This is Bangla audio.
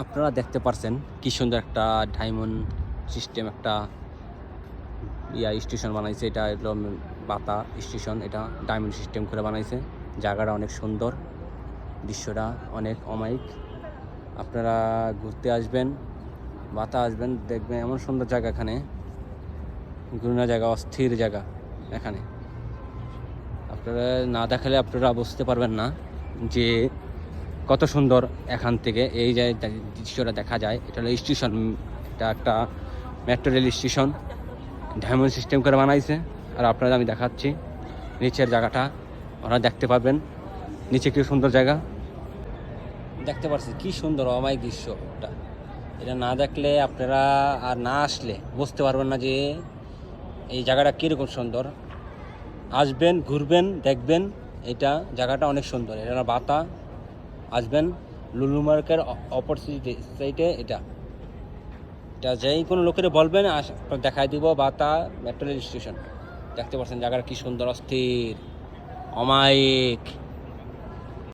আপনারা দেখতে পারছেন কি সুন্দর একটা ডায়মন্ড সিস্টেম একটা স্টেশন বানাইছে। এটা হলো বাতা স্টেশন, এটা ডায়মন্ড সিস্টেম করে বানাইছে। জায়গাটা অনেক সুন্দর, দৃশ্যটা অনেক অমায়িক। আপনারা ঘুরতে আসবেন, বাতা আসবেন, দেখবেন এমন সুন্দর জায়গা এখানে, ঘুরনা জায়গা, অস্থির জায়গা এখানে। আপনারা না দেখালে আপনারা বুঝতে পারবেন না যে কত সুন্দর এখান থেকে এই যে দৃশ্যটা দেখা যায়। এটা হলো স্টেশন, এটা একটা metro rail station, diamond system করে বানাইছে। আর আপনারা আমি দেখাচ্ছি নিচের জায়গাটা, ওরা দেখতে পাবেন নিচে কি সুন্দর জায়গা দেখতে পাচ্ছি, কি সুন্দর অমায়িক দৃশ্যটা। এটা না দেখলে আপনারা আর না আসলে বুঝতে পারবেন না যে এই জায়গাটা কীরকম সুন্দর। আসবেন, ঘুরবেন, দেখবেন, এটা জায়গাটা অনেক সুন্দর। এটা বাতা, আসবেন লুলু মার্কের অপরচুনিটি সাইটে। এটা যেই কোনো লোকের বলবেন দেখাই দিব বাতা মেট্রো রেল স্টেশন। দেখতে পাচ্ছেন জায়গাটা কি সুন্দর, অস্থির, অমায়িক।